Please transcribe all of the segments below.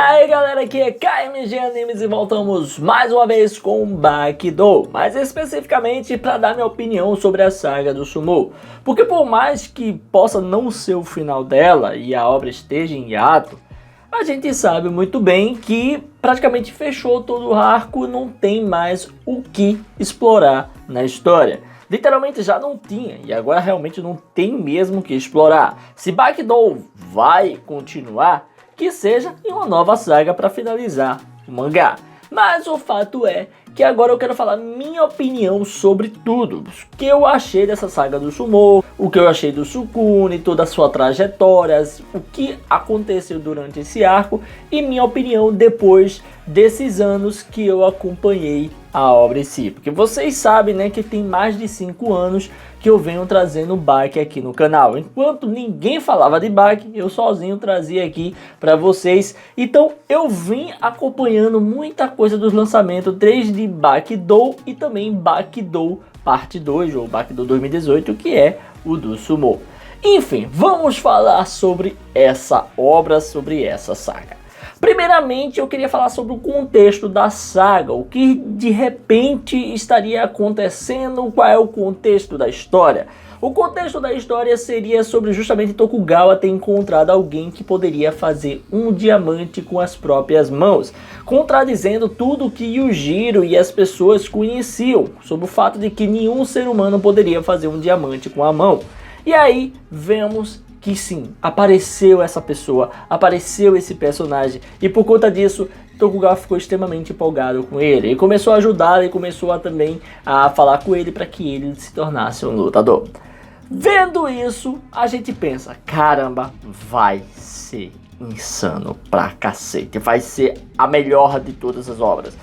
aí galera, aqui é KMG Animes e voltamos mais uma vez com Bakidou, mais especificamente para dar minha opinião sobre a saga do Sumo. Porque por mais que possa não ser o final dela e a obra esteja em hiato, a gente sabe muito bem que praticamente fechou todo o arco, não tem mais o que explorar na história. Literalmente já não tinha, e agora realmente não tem mesmo o que explorar. Se Bakidou vai continuar, que seja em uma nova saga para finalizar o mangá. Mas o fato é que agora eu quero falar minha opinião sobre tudo. O que eu achei dessa saga do Sumo, o que eu achei do Sukune, toda a sua trajetória, o que aconteceu durante esse arco e minha opinião depois desses anos que eu acompanhei a obra em si. Porque vocês sabem, né, que tem mais de 5 anos que eu venho trazendo Baki aqui no canal. Enquanto ninguém falava de Baki, eu sozinho trazia aqui para vocês. Então eu vim acompanhando muita coisa dos lançamentos, desde Bakidou e também Bakidou Parte 2, ou Bakidou 2018, que é o do Sumo. Enfim, vamos falar sobre essa obra, sobre essa saga. Primeiramente, eu queria falar sobre o contexto da saga, o que de repente estaria acontecendo, qual é o contexto da história. O contexto da história seria sobre justamente Tokugawa ter encontrado alguém que poderia fazer um diamante com as próprias mãos, contradizendo tudo que Yujiro e as pessoas conheciam, sobre o fato de que nenhum ser humano poderia fazer um diamante com a mão. E aí vemos que sim, apareceu essa pessoa, apareceu esse personagem, e por conta disso Tokugawa ficou extremamente empolgado com ele e começou a ajudá-lo e começou também a falar com ele para que ele se tornasse um lutador. Vendo isso, a gente pensa, caramba, vai ser insano pra cacete, vai ser a melhor de todas as obras.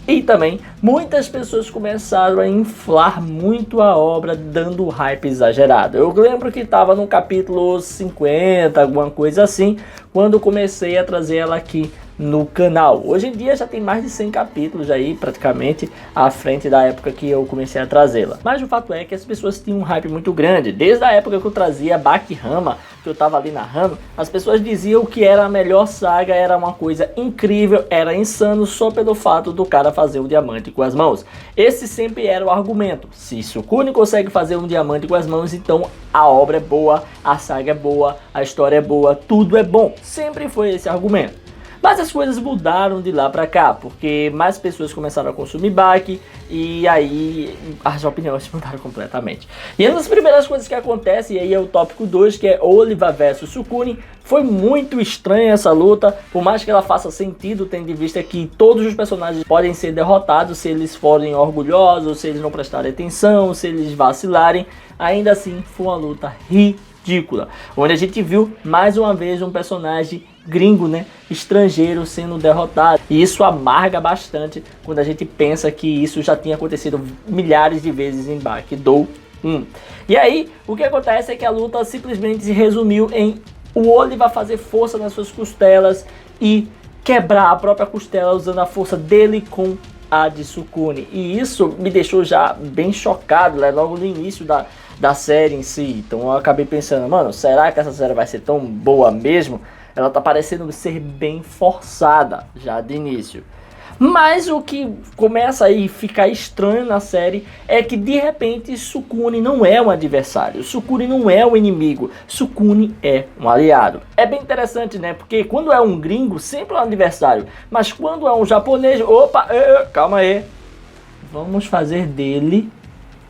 E também muitas pessoas começaram a inflar muito a obra, dando hype exagerado. Eu lembro que estava no capítulo 50, alguma coisa assim, quando comecei a trazer ela aqui no canal. Hoje em dia já tem mais de 100 capítulos aí, praticamente, à frente da época que eu comecei a trazê-la. Mas o fato é que as pessoas tinham um hype muito grande. Desde a época que eu trazia Bakihama, que eu tava ali narrando, as pessoas diziam que era a melhor saga, era uma coisa incrível, era insano só pelo fato do cara fazer um diamante com as mãos. Esse sempre era o argumento. Se Sukune consegue fazer um diamante com as mãos, então a obra é boa, a saga é boa, a história é boa, tudo é bom. Sempre foi esse argumento. Mas as coisas mudaram de lá pra cá, porque mais pessoas começaram a consumir Baki, e aí as opiniões mudaram completamente. E uma das primeiras coisas que acontece, e aí é o tópico 2, que é Oliva versus Sukune. Foi muito estranha essa luta, por mais que ela faça sentido, tendo em vista que todos os personagens podem ser derrotados se eles forem orgulhosos, se eles não prestarem atenção, se eles vacilarem. Ainda assim, foi uma luta ridícula, onde a gente viu mais uma vez um personagem gringo, né, estrangeiro sendo derrotado, e isso amarga bastante quando a gente pensa que isso já tinha acontecido milhares de vezes em Bakidou 1. E aí, o que acontece é que a luta simplesmente se resumiu em o Oliva fazer força nas suas costelas e quebrar a própria costela usando a força dele com a de Sukune, e isso me deixou já bem chocado, né, logo no início da série em si. Então eu acabei pensando, mano, será que essa série vai ser tão boa mesmo? Ela tá parecendo ser bem forçada já de início. Mas o que começa a ficar estranho na série é que de repente Sukune não é um adversário, Sukune não é um inimigo, Sukune é um aliado. É bem interessante, né? Porque quando é um gringo sempre é um adversário, mas quando é um japonês, opa, calma aí, vamos fazer dele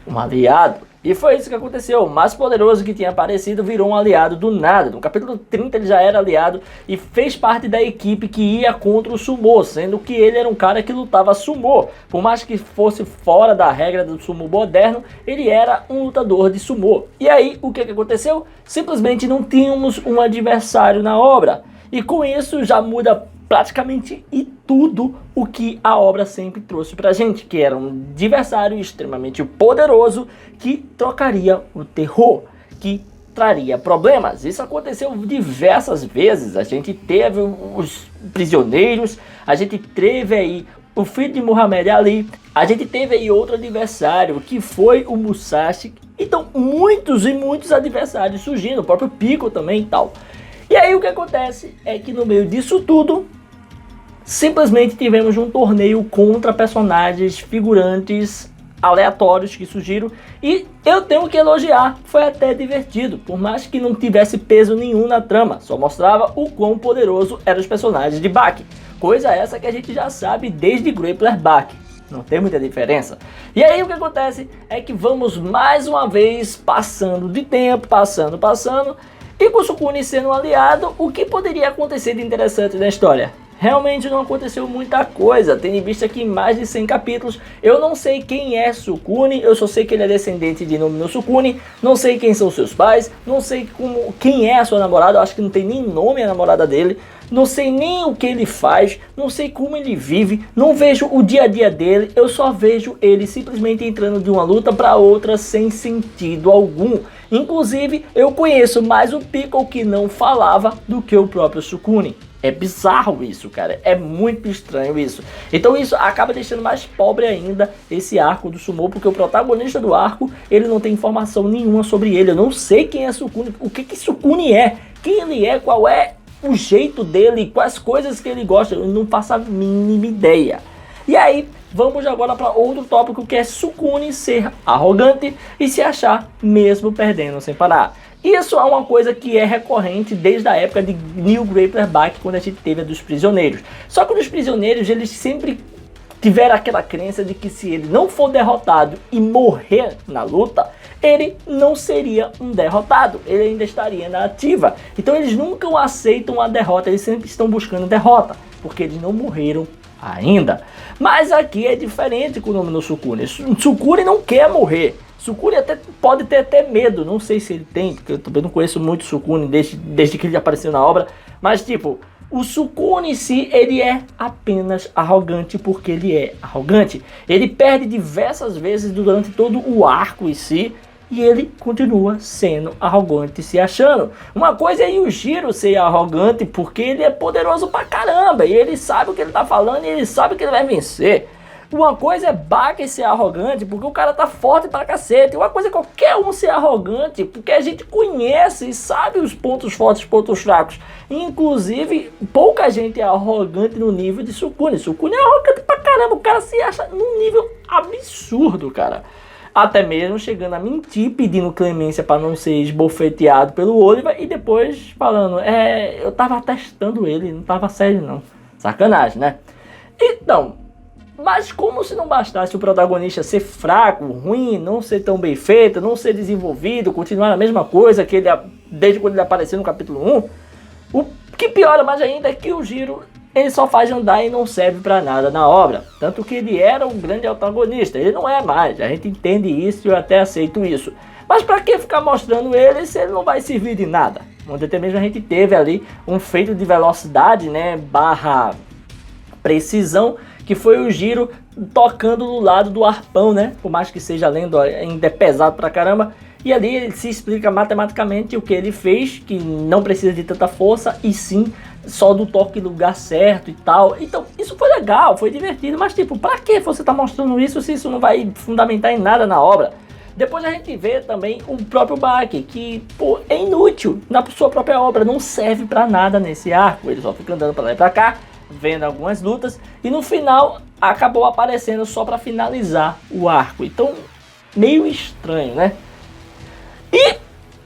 um aliado. E foi isso que aconteceu. O mais poderoso que tinha aparecido virou um aliado do nada. No capítulo 30 ele já era aliado e fez parte da equipe que ia contra o Sumo, sendo que ele era um cara que lutava Sumo. Por mais que fosse fora da regra do Sumo moderno, ele era um lutador de Sumo. E aí, o que aconteceu? Simplesmente não tínhamos um adversário na obra. E com isso já muda praticamente e tudo o que a obra sempre trouxe pra gente, que era um adversário extremamente poderoso que trocaria o terror, que traria problemas. Isso aconteceu diversas vezes. A gente teve os prisioneiros, a gente teve aí o filho de Muhammad Ali, a gente teve aí outro adversário que foi o Musashi. Então muitos e muitos adversários surgindo, o próprio Piccolo também e tal. E aí o que acontece é que no meio disso tudo simplesmente tivemos um torneio contra personagens figurantes aleatórios que surgiram, e eu tenho que elogiar, foi até divertido, por mais que não tivesse peso nenhum na trama, só mostrava o quão poderoso eram os personagens de Baki, coisa essa que a gente já sabe desde Grappler Baki, não tem muita diferença. E aí o que acontece é que vamos mais uma vez passando de tempo, passando, e com o Sukune sendo um aliado, o que poderia acontecer de interessante na história? Realmente não aconteceu muita coisa, tendo em vista que em mais de 100 capítulos eu não sei quem é Sukune, eu só sei que ele é descendente de Nomi no Sukune, não sei quem são seus pais, não sei quem é a sua namorada, eu acho que não tem nem nome a namorada dele, não sei nem o que ele faz, não sei como ele vive, não vejo o dia a dia dele, eu só vejo ele simplesmente entrando de uma luta para outra sem sentido algum. Inclusive eu conheço mais o Piccolo que não falava do que o próprio Sukune. É bizarro isso, cara, é muito estranho isso. Então isso acaba deixando mais pobre ainda esse arco do Sumo, porque o protagonista do arco, ele não tem informação nenhuma sobre ele. Eu não sei quem é Sukune, o que Sukune é, quem ele é, qual é o jeito dele, quais coisas que ele gosta, eu não faço a mínima ideia. E aí, vamos agora para outro tópico, que é Sukune ser arrogante e se achar mesmo perdendo sem parar. Isso é uma coisa que é recorrente desde a época de New Grappler Baki, quando a gente teve a dos prisioneiros. Só que os prisioneiros, eles sempre tiveram aquela crença de que se ele não for derrotado e morrer na luta, ele não seria um derrotado, ele ainda estaria na ativa. Então eles nunca aceitam a derrota, eles sempre estão buscando derrota, porque eles não morreram ainda. Mas aqui é diferente com o nome no Sukune. Sukune não quer morrer. Sukune até pode ter até medo, não sei se ele tem, porque eu também não conheço muito Sukune desde que ele apareceu na obra, mas tipo, o Sukune em si, ele é apenas arrogante porque ele é arrogante. Ele perde diversas vezes durante todo o arco em si, e ele continua sendo arrogante, se achando. Uma coisa é Yujiro ser arrogante porque ele é poderoso pra caramba, e ele sabe o que ele tá falando e ele sabe que ele vai vencer. Uma coisa é Baki ser arrogante porque o cara tá forte pra cacete. Uma coisa é qualquer um ser arrogante porque a gente conhece e sabe os pontos fortes e pontos fracos. Inclusive, pouca gente é arrogante no nível de Sukune. Sukune é arrogante pra caramba, o cara se acha num nível absurdo, cara. Até mesmo chegando a mentir, pedindo clemência para não ser esbofeteado pelo Oliver e depois falando, eu tava testando ele, não tava sério não. Sacanagem, né? Então, mas como se não bastasse o protagonista ser fraco, ruim, não ser tão bem feito, não ser desenvolvido, continuar a mesma coisa que ele desde quando ele apareceu no capítulo 1, o que piora mais ainda é que o Jiro, ele só faz andar e não serve pra nada na obra. Tanto que ele era um grande antagonista, ele não é mais, a gente entende isso e eu até aceito isso. Mas pra que ficar mostrando ele se ele não vai servir de nada? Onde até mesmo a gente teve ali um feito de velocidade, né, barra precisão, que foi o Jiro tocando do lado do arpão, né? Por mais que seja lendo, ainda é pesado pra caramba. E ali ele se explica matematicamente o que ele fez, que não precisa de tanta força, e sim só do toque no lugar certo e tal. Então isso foi legal, foi divertido, mas tipo, pra que você tá mostrando isso se isso não vai fundamentar em nada na obra? Depois a gente vê também o próprio Baki, que pô, é inútil na sua própria obra, não serve pra nada nesse arco, ele só fica andando pra lá e pra cá, vendo algumas lutas, e no final acabou aparecendo só para finalizar o arco. Então, meio estranho, né? E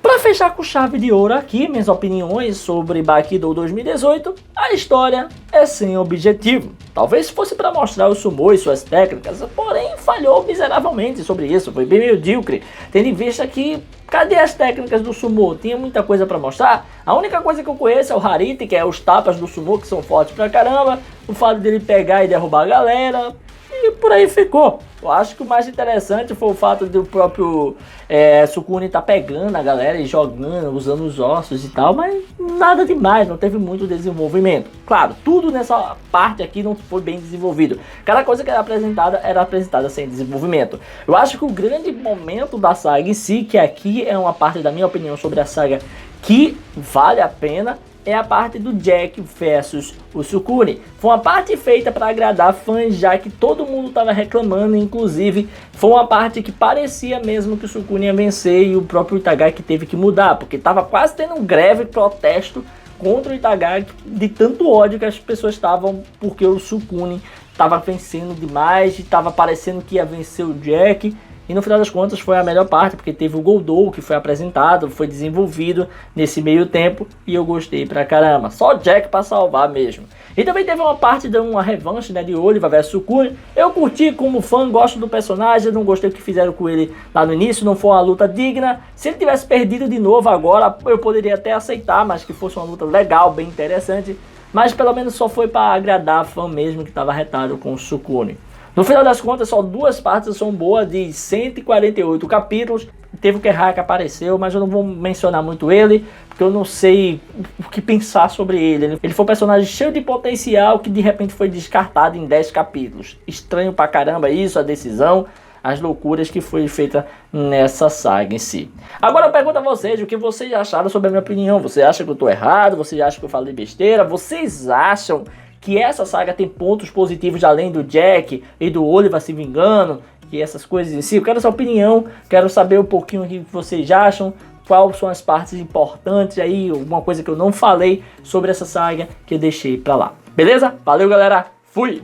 para fechar com chave de ouro aqui, minhas opiniões sobre Bakidou 2018, a história é sem objetivo. Talvez fosse para mostrar o Sumo e suas técnicas, porém falhou miseravelmente sobre isso, foi bem medíocre, tendo em vista que cadê as técnicas do Sumo? Tinha muita coisa pra mostrar. A única coisa que eu conheço é o Harite, que é os tapas do Sumo, que são fortes pra caramba. O fato dele pegar e derrubar a galera. E por aí ficou. Eu acho que o mais interessante foi o fato do próprio Sukune tá pegando a galera e jogando, usando os ossos e tal. Mas nada demais, não teve muito desenvolvimento. Claro, tudo nessa parte aqui não foi bem desenvolvido. Cada coisa que era apresentada sem desenvolvimento. Eu acho que o grande momento da saga em si, que aqui é uma parte da minha opinião sobre a saga que vale a pena, é a parte do Jack versus o Sukune. Foi uma parte feita para agradar fãs, já que todo mundo estava reclamando, inclusive foi uma parte que parecia mesmo que o Sukune ia vencer e o próprio Itagaki teve que mudar, porque estava quase tendo um greve, protesto contra o Itagaki de tanto ódio que as pessoas estavam, porque o Sukune estava vencendo demais e estava parecendo que ia vencer o Jack. E no final das contas foi a melhor parte, porque teve o Goldou que foi apresentado, foi desenvolvido nesse meio tempo e eu gostei pra caramba. Só o Jack pra salvar mesmo. E também teve uma parte de uma revanche, né, de Oliver vs Sukune. Eu curti como fã, gosto do personagem, não gostei do que fizeram com ele lá no início, não foi uma luta digna. Se ele tivesse perdido de novo agora, eu poderia até aceitar, mas que fosse uma luta legal, bem interessante. Mas pelo menos só foi pra agradar a fã mesmo que estava retado com o Sukune. No final das contas, só duas partes são boas de 148 capítulos. Teve o Kehara que apareceu, mas eu não vou mencionar muito ele, porque eu não sei o que pensar sobre ele. Ele foi um personagem cheio de potencial que de repente foi descartado em 10 capítulos. Estranho pra caramba isso, a decisão, as loucuras que foi feita nessa saga em si. Agora eu pergunto a vocês, o que vocês acharam sobre a minha opinião? Você acha que eu tô errado? Vocês acham que eu falei besteira? Vocês acham que essa saga tem pontos positivos além do Jack e do Oliver se vingando, e essas coisas em si? Eu quero essa opinião, quero saber um pouquinho o que vocês acham, quais são as partes importantes aí, alguma coisa que eu não falei sobre essa saga que eu deixei pra lá. Beleza? Valeu, galera, fui!